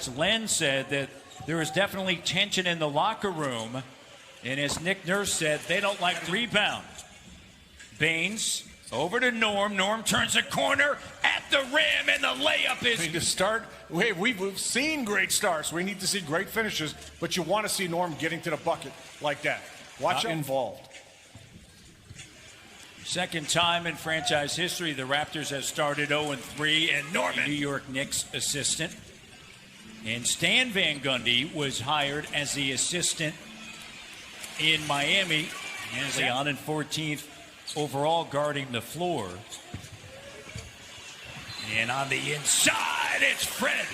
Alex Len said that there is definitely tension in the locker room. And as Nick Nurse said, they don't like rebound. Baines over to Norm. Norm turns a corner at the rim, and the layup is... To start, we've seen great starts. We need to see great finishes, but you want to see Norm getting to the bucket like that. Watch him involved. Second time in franchise history, the Raptors have started 0-3, and Norman, New York Knicks assistant. And Stan Van Gundy was hired as the assistant in Miami. And on in 14th overall, guarding the floor. And on the inside, it's Fred.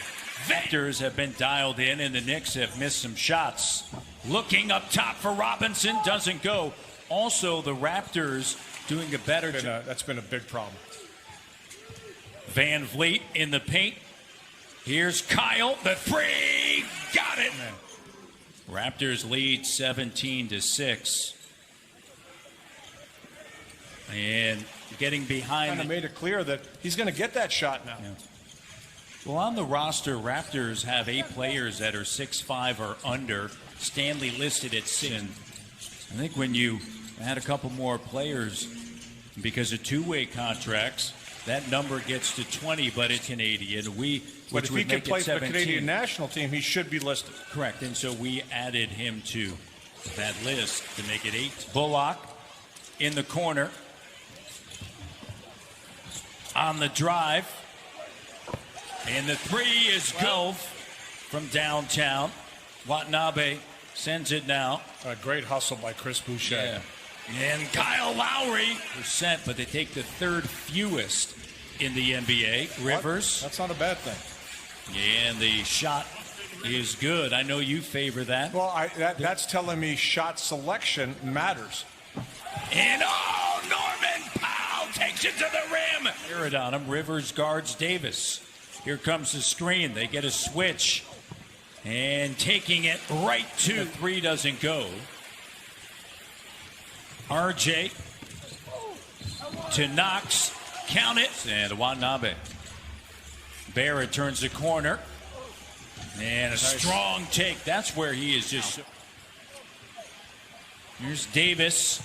Raptors have been dialed in, and the Knicks have missed some shots. Looking up top for Robinson, doesn't go. Also, the Raptors doing a better job. That's been a big problem. Van Vliet in the paint. Here's Kyle, the three, got it. Raptors lead 17-6. And getting behind. Kind of made it clear that he's going to get that shot now. Yeah. Well, on the roster, Raptors have 8 players that are 6'5" or under. Stanley listed at 6. And I think when you add a couple more players because of two-way contracts, that number gets to 20, but it's Canadian. But if he can play for the Canadian national team, he should be listed. Correct, and so we added him to that list to make it 8. Bullock in the corner. On the drive. And the three is 12 from downtown. Watanabe sends it now. A great hustle by Chris Boucher. Yeah. And Kyle Lowry %, but they take the third fewest in the NBA. Rivers. That's not a bad thing. And the shot is good. I know you favor that. Well, that's telling me shot selection matters. And Norman Powell takes it to the rim. Here on him. Rivers guards Davis. Here comes the screen. They get a switch. And taking it right to the three doesn't go. RJ to Knox. Count it. And Watanabe. Barrett turns the corner. And a strong take. That's where he is just. Here's Davis.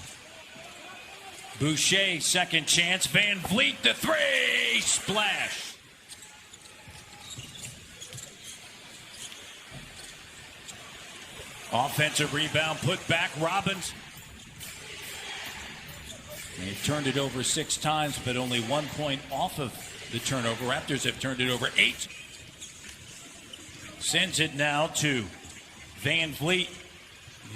Boucher, second chance. Van Vliet, the three. Splash. Offensive rebound, put back. Robbins. They've turned it over 6 times, but only 1 point off of the turnover. Raptors have turned it over 8. Sends it now to Van Vliet.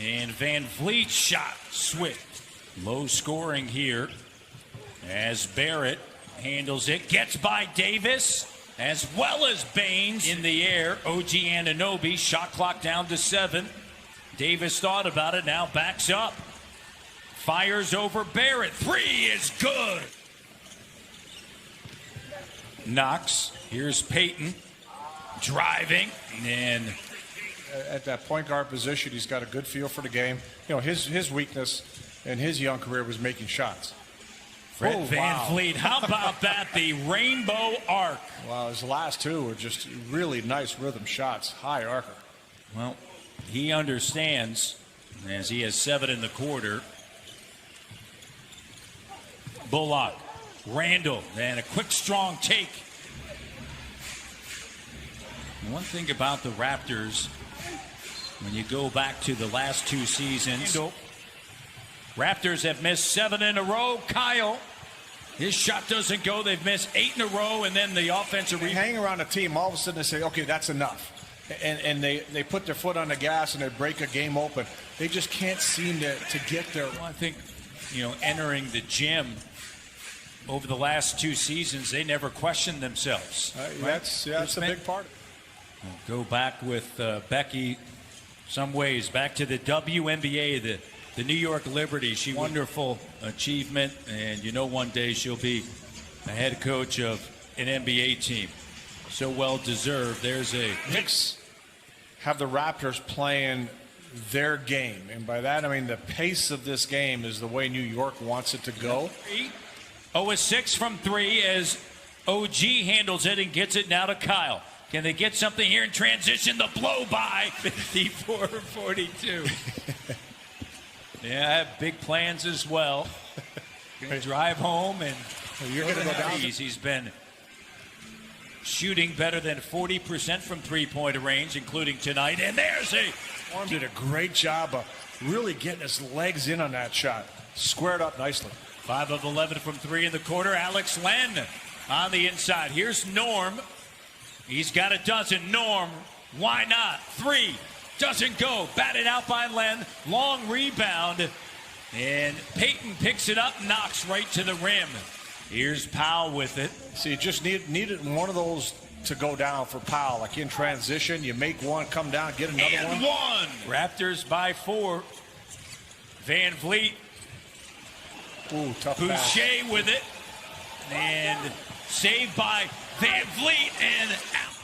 And Van Vliet's shot swift. Low scoring here as Barrett handles it. Gets by Davis as well as Baines in the air. OG Anunoby, shot clock down to 7. Davis thought about it, now backs up. Fires over Barrett. Three is good. Knox. Here's Payton. Driving. And at that point guard position, he's got a good feel for the game. You know, his weakness in his young career was making shots. Fred Van Vliet. How about that? The rainbow arc. Wow, his last 2 were just really nice rhythm shots. High arcer. Well, he understands as he has 7 in the quarter. Bullock, Randall, and a quick, strong take. One thing about the Raptors, when you go back to the last 2 seasons, Raptors have missed 7 in a row. Kyle, his shot doesn't go. They've missed 8 in a row, and then the offensive rebound. Hang around a team, all of a sudden they say, okay, that's enough. And they put their foot on the gas and they break a game open. They just can't seem to get there. Well, I think, entering the gym over the last 2 seasons, they never questioned themselves. Right? That's a big part of it. We'll go back with Becky some ways, back to the WNBA, the New York Liberty. Wonderful achievement, and one day she'll be the head coach of an NBA team. So well deserved. There's a Knicks have the Raptors playing their game, and by that I mean the pace of this game is the way New York wants it to go. 0-6 from 3 as OG handles it and gets it now to Kyle. Can they get something here in transition? The blow by 54-42. Yeah, I have big plans as well. Gonna drive home and You're going to go down. He's been shooting better than 40% from three-point range, including tonight. And there's Norm did a great job of really getting his legs in on that shot. Squared up nicely. 5 of 11 from 3 in the quarter. Alex Len on the inside. Here's Norm. He's got a dozen. Norm, why not? 3, doesn't go. Batted out by Len. Long rebound. And Payton picks it up, knocks right to the rim. Here's Powell with it. See, you just needed one of those to go down for Powell. Like in transition, you make one, come down, get another and one. Raptors by 4. Van Vliet. Ooh, tough Boucher pass. with it. And saved by Van Vliet and out.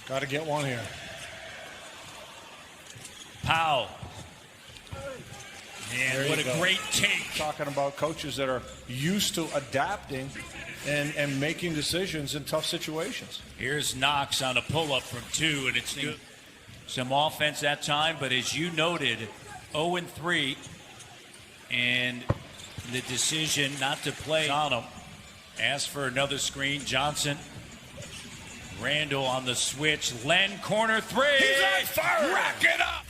Got to get one here. Powell. And There what you a go. great take. Talking about coaches that are used to adapting and making decisions in tough situations. Here's Knox on a pull-up from 2, and it's good. Some offense that time, but as you noted, 0-3, and the decision not to play on him. Asked for another screen. Johnson. Randall on the switch. Len, corner 3. He's on fire. Rack it up.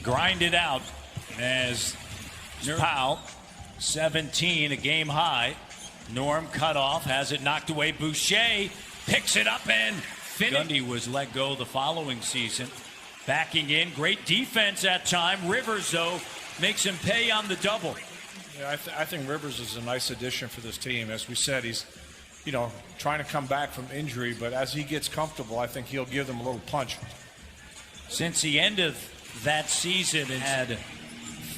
Grind it out as Powell, 17, a game high. Norm cut off, has it knocked away. Boucher picks it up and Gundy was let go the following season. Backing in, great defense at time. Rivers, though, makes him pay on the double. Yeah, I think Rivers is a nice addition for this team. As we said, he's, trying to come back from injury, but as he gets comfortable, I think he'll give them a little punch. Since the end of that season, it had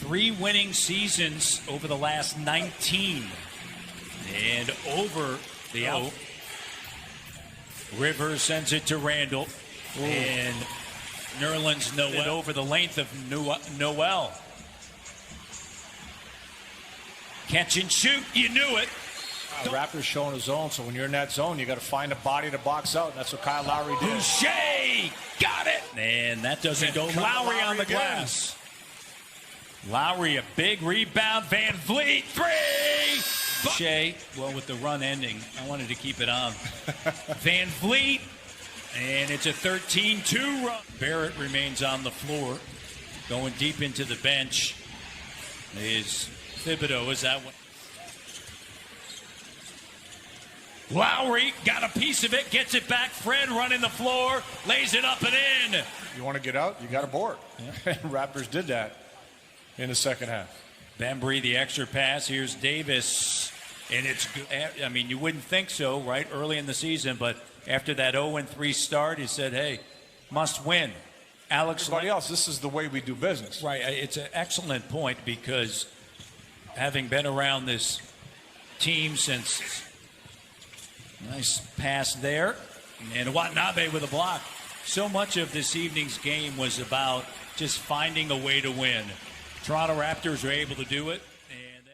3 winning seasons over the last 19. And over the out. Rivers sends it to Randall. Ooh. And Nerlens Noel over the length of Noel. Catch and shoot, you knew it. Raptors showing a zone, so when you're in that zone, you got to find a body to box out, and that's what Kyle Lowry did. Boucher got it, and that doesn't go. Lowry on the glass. Lowry, a big rebound. Van Vliet, 3. Boucher, well, with the run ending, I wanted to keep it on. Van Vliet, and it's a 13-2 run. Barrett remains on the floor, going deep into the bench. Is Thibodeau, is that one? Lowry got a piece of it, gets it back. Fred running the floor, lays it up and in. You want to get out, you got a board. Yeah. Raptors did that in the second half. Bembry, the extra pass. Here's Davis, and it's good. I mean, you wouldn't think so, right, early in the season, but after that 0-3 start, he said, hey, must win. Everybody else, this is the way we do business. Right, it's an excellent point because having been around this team since... Nice pass there. And Watanabe with a block. So much of this evening's game was about just finding a way to win. Toronto Raptors were able to do it. And